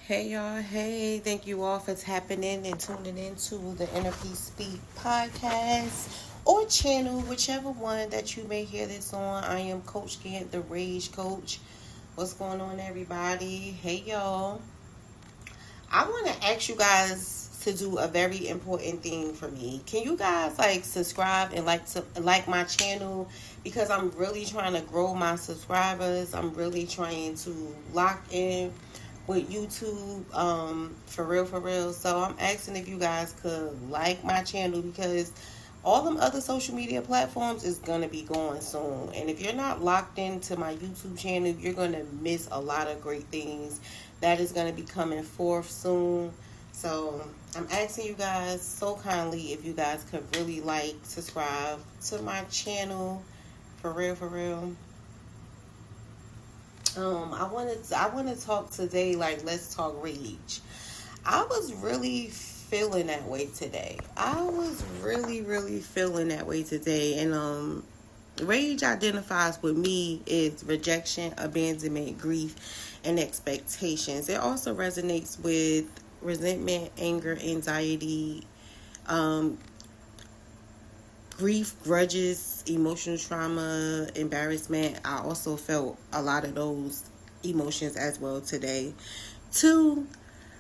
Hey y'all, hey, thank you all for tapping in and tuning into the Inner Peace Speak podcast or channel, whichever one that you may hear this on. I am Coach Gant, the Rage Coach. What's going on, everybody? Hey y'all. I want to ask you guys to do a very important thing for me. Can you guys subscribe and like my channel, because I'm really trying to grow my subscribers. I'm really trying to lock in with YouTube, for real. So I'm asking if you guys could like my channel, because all them other social media platforms is gonna be going soon. And if you're not locked into my YouTube channel, you're gonna miss a lot of great things that is gonna be coming forth soon. So I'm asking you guys so kindly if you guys could really subscribe to my channel, for real. I want to talk today, let's talk rage. I was really feeling that way today. And rage identifies with me is rejection, abandonment, grief, and expectations. It also resonates with resentment, anger, anxiety, grief, grudges, emotional trauma, embarrassment. I also felt a lot of those emotions as well today. Two,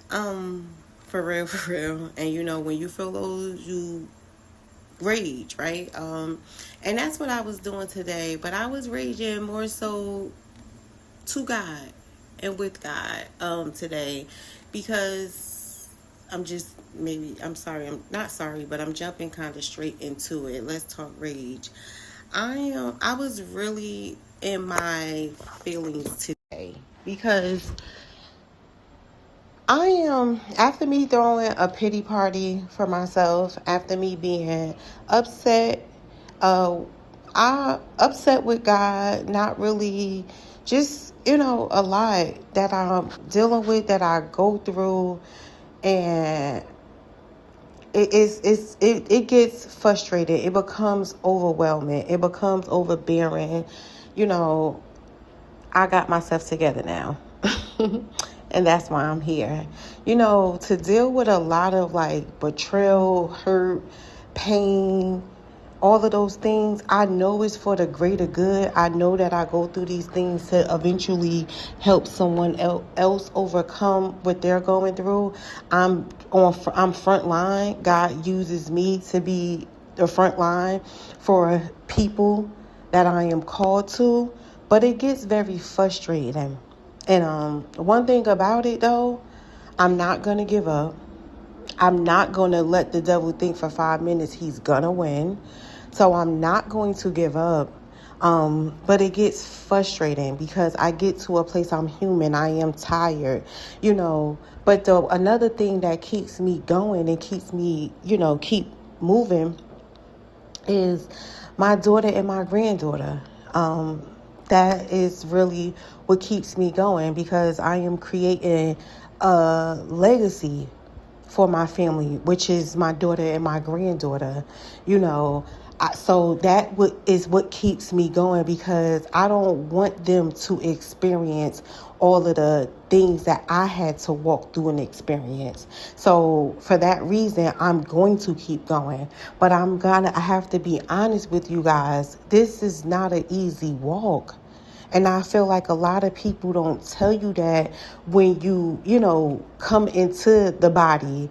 for real. And when you feel those, you rage, right? And that's what I was doing today. But I was raging more so to God and with God today, because I'm jumping kind of straight into it. Let's talk rage. I was really in my feelings today, because after me throwing a pity party for myself, after me being upset, I upset with God, not really, just, a lot that I'm dealing with, that I go through, and it gets frustrated. It becomes overwhelming. It becomes overbearing. I got myself together now. And that's why I'm here. To deal with a lot of betrayal, hurt, pain, all of those things, I know it's for the greater good. I know that I go through these things to eventually help someone else overcome what they're going through. I'm front line. God uses me to be the front line for people that I am called to, but it gets very frustrating. And one thing about it, though, I'm not going to give up. I'm not going to let the devil think for 5 minutes he's going to win. So I'm not going to give up. But it gets frustrating, because I get to a place, I'm human. I am tired, But another thing that keeps me going and keeps me, keep moving is my daughter and my granddaughter. That is really what keeps me going, because I am creating a legacy for my family, which is my daughter and my granddaughter. So that is what keeps me going, because I don't want them to experience all of the things that I had to walk through and experience. So for that reason, I'm going to keep going. But I have to be honest with you guys. This is not an easy walk. And I feel like a lot of people don't tell you that when you, come into the body,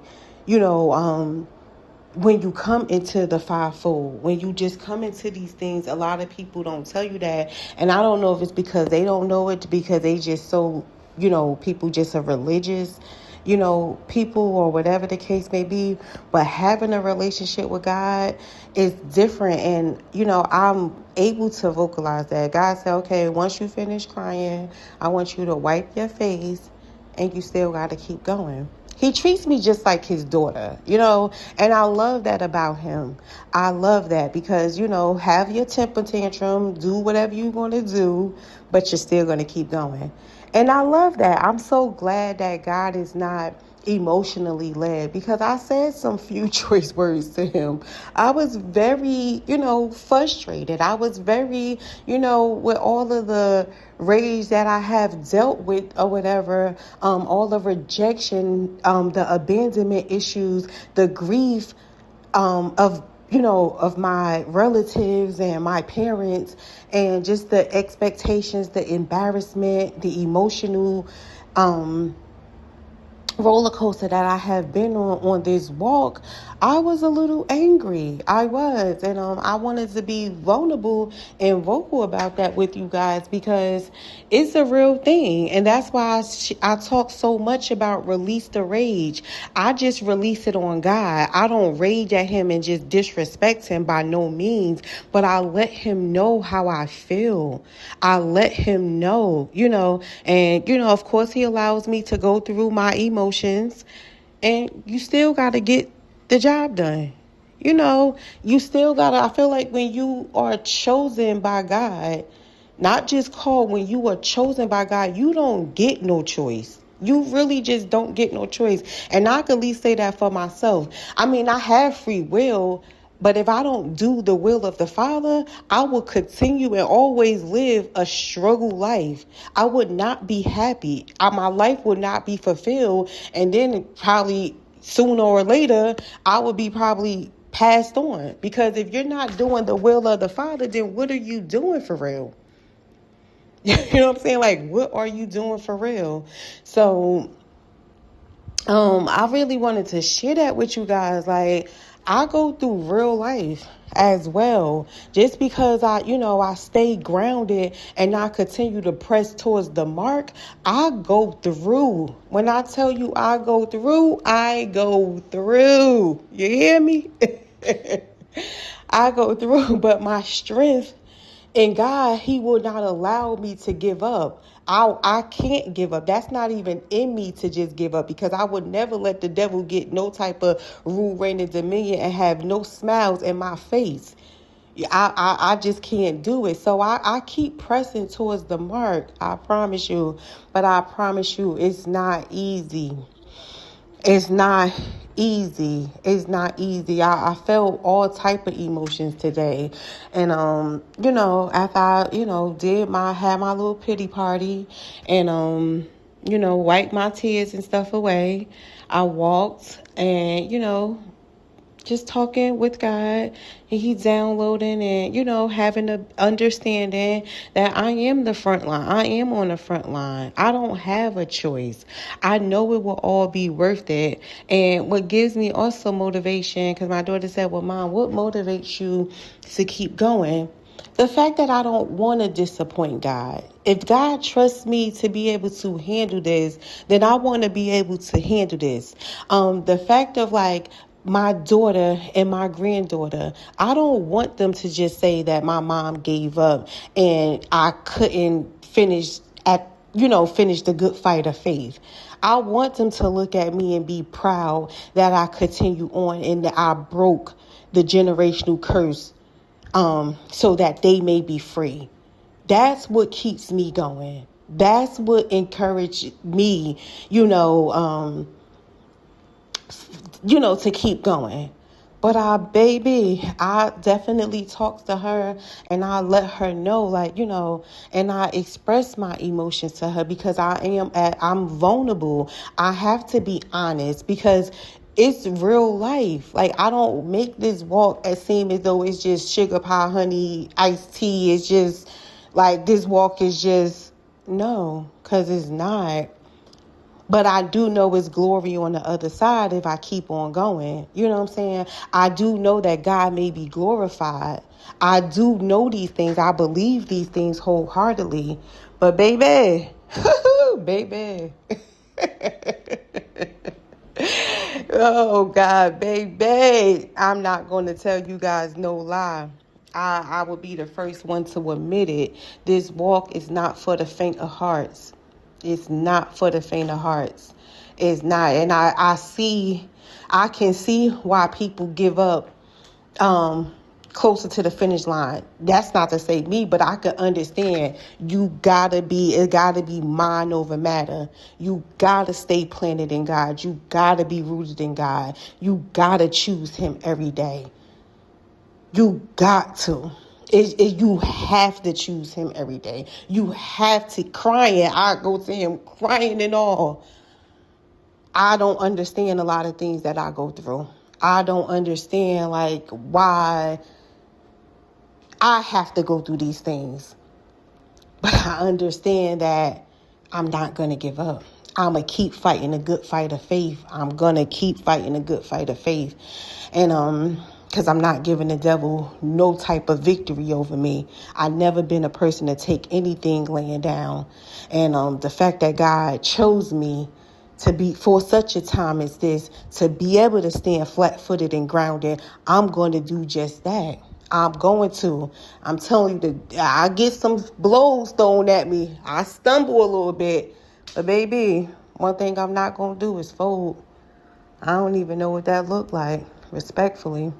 when you come into the fivefold, when you just come into these things, a lot of people don't tell you that. And I don't know if it's because they don't know it, because they just so, people just are religious, people, or whatever the case may be. But having a relationship with God is different. And, I'm able to vocalize that. God said, okay, once you finish crying, I want you to wipe your face, and you still got to keep going. He treats me just like his daughter, and I love that about him. I love that, because, have your temper tantrum, do whatever you want to do, but you're still going to keep going. And I love that. I'm so glad that God is not emotionally led, because I said some few choice words to him. I was very, frustrated. I was very, with all of the rage that I have dealt with or whatever, all the rejection, the abandonment issues, the grief, of my relatives and my parents, and just the expectations, the embarrassment, the emotional, roller coaster that I have been on this walk. I was a little angry. I was. And I wanted to be vulnerable and vocal about that with you guys, because it's a real thing. And that's why I talk so much about release the rage. I just release it on God. I don't rage at him and just disrespect him by no means, but I let him know how I feel. I let him know, and, of course he allows me to go through my emotions, and you still got to get the job done. You still got to, I feel like when you are chosen by God, not just called, when you are chosen by God, you don't get no choice. You really just don't get no choice. And I can at least say that for myself. I mean, I have free will, but if I don't do the will of the Father, I will continue and always live a struggle life. I would not be happy. My life would not be fulfilled. And then probably sooner or later, I would be probably passed on. Because if you're not doing the will of the Father, then what are you doing for real? You know what I'm saying? Like, what are you doing for real? So, I really wanted to share that with you guys. Like, I go through real life as well. Just because I stay grounded and I continue to press towards the mark, I go through. When I tell you I go through, I go through. You hear me? I go through, but my strength in God, he will not allow me to give up. I can't give up. That's not even in me to just give up, because I would never let the devil get no type of rule, reign, and dominion and have no smiles in my face. I just can't do it. So I keep pressing towards the mark. I promise you. But I promise you, it's not easy. It's not easy. It's not easy. I felt all type of emotions today. And, after I, had my little pity party and, wiped my tears and stuff away, I walked and, just talking with God, and he downloading and, having an understanding that I am the front line. I am on the front line. I don't have a choice. I know it will all be worth it. And what gives me also motivation, because my daughter said, well, Mom, what motivates you to keep going? The fact that I don't want to disappoint God. If God trusts me to be able to handle this, then I want to be able to handle this. The fact of my daughter and my granddaughter, I don't want them to just say that my mom gave up and I couldn't finish the good fight of faith. I want them to look at me and be proud that I continue on and that I broke the generational curse, so that they may be free. That's what keeps me going. That's what encouraged me, to keep going. But I definitely talked to her and I let her know, and I express my emotions to her, because I'm vulnerable. I have to be honest, because it's real life. I don't make this walk seem as though it's just sugar pie, honey, iced tea. It's just this walk is just, no, because it's not. But I do know it's glory on the other side if I keep on going. You know what I'm saying? I do know that God may be glorified. I do know these things. I believe these things wholeheartedly. But baby, baby. Oh, God, baby. I'm not going to tell you guys no lie. I will be the first one to admit it. This walk is not for the faint of hearts. It's not for the faint of hearts. It's not. And I can see why people give up closer to the finish line. That's not to say me, but I can understand. It gotta be mind over matter. You gotta stay planted in God. You gotta be rooted in God. You gotta choose him every day. You got to. You have to choose him every day. You have to crying. I go to him crying and all. I don't understand a lot of things that I go through. I don't understand like why I have to go through these things. But I understand that I'm not going to give up. I'm going to keep fighting a good fight of faith. I'm going to keep fighting a good fight of faith. And because I'm not giving the devil no type of victory over me. I've never been a person to take anything laying down. And the fact that God chose me to be, for such a time as this, to be able to stand flat-footed and grounded, I'm going to do just that. I'm telling you, I get some blows thrown at me. I stumble a little bit. But baby, one thing I'm not going to do is fold. I don't even know what that looked like, respectfully.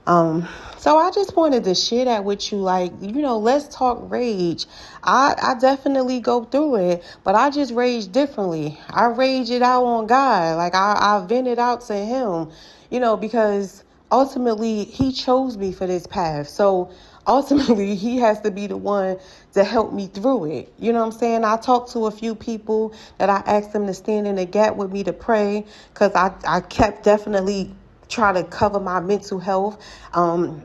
So I just wanted to share that with you. Like, let's talk rage. I definitely go through it, but I just rage differently. I rage it out on God. Like I vent it out to him, because ultimately he chose me for this path. So ultimately he has to be the one to help me through it. You know what I'm saying? I talked to a few people that I asked them to stand in the gap with me to pray, because I kept definitely try to cover my mental health. I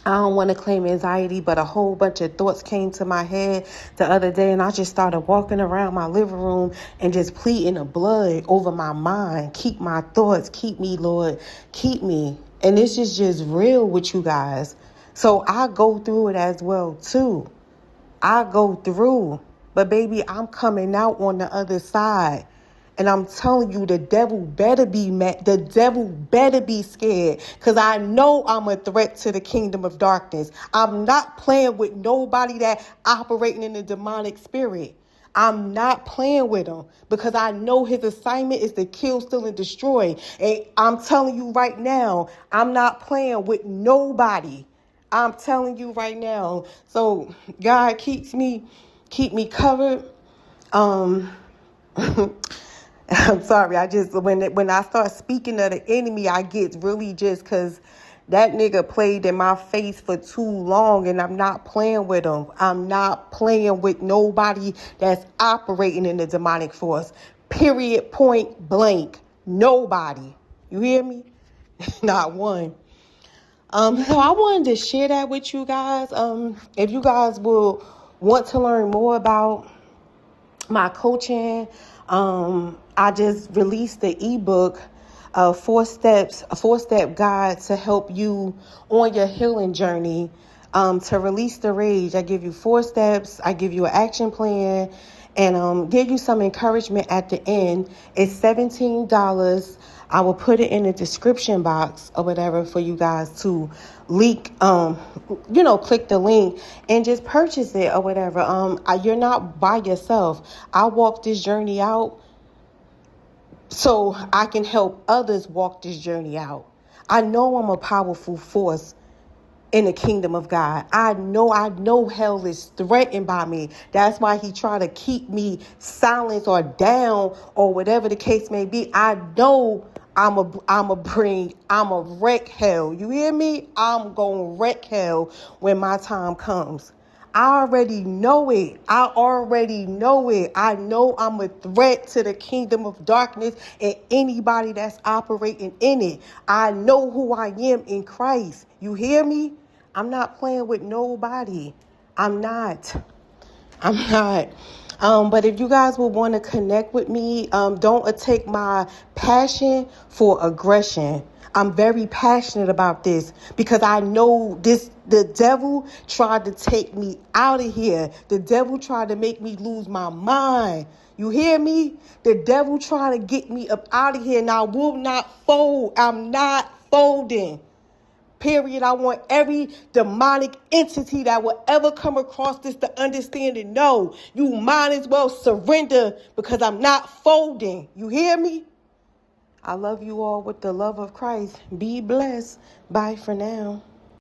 don't want to claim anxiety, but a whole bunch of thoughts came to my head the other day, and I just started walking around my living room and just pleading the blood over my mind. Keep my thoughts, keep me, Lord, keep me. And this is just real with you guys. So I go through it as well too. I go through, but baby, I'm coming out on the other side. And I'm telling you, the devil better be mad. The devil better be scared, because I know I'm a threat to the kingdom of darkness. I'm not playing with nobody that operating in the demonic spirit. I'm not playing with him, because I know his assignment is to kill, steal, and destroy. And I'm telling you right now, I'm not playing with nobody. I'm telling you right now. So God keep me covered. I'm sorry. I just, when I start speaking of the enemy, I get really just, because that nigga played in my face for too long, and I'm not playing with him. I'm not playing with nobody that's operating in the demonic force. Period, point blank. Nobody. You hear me? Not one. So I wanted to share that with you guys. If you guys will want to learn more about my coaching, I just released the ebook, a 4-step guide to help you on your healing journey, to release the rage. I give you 4 steps. I give you an action plan, and give you some encouragement at the end. It's $17. I will put it in the description box or whatever for you guys to click the link and just purchase it or whatever. You're not by yourself. I walk this journey out so I can help others walk this journey out. I know I'm a powerful force in the kingdom of God. I know hell is threatened by me. That's why he tried to keep me silent or down or whatever the case may be. I know I'm a wreck hell. You hear me? I'm going to wreck hell when my time comes. I already know it. I know I'm a threat to the kingdom of darkness and anybody that's operating in it. I know who I am in Christ. You hear me? I'm not playing with nobody. I'm not. But if you guys will want to connect with me, don't take my passion for aggression. I'm very passionate about this because I know the devil tried to take me out of here. The devil tried to make me lose my mind. You hear me? The devil trying to get me up out of here, and I will not fold. I'm not folding. Period. I want every demonic entity that will ever come across this to understand and know you might as well surrender, because I'm not folding. You hear me? I love you all with the love of Christ. Be blessed. Bye for now.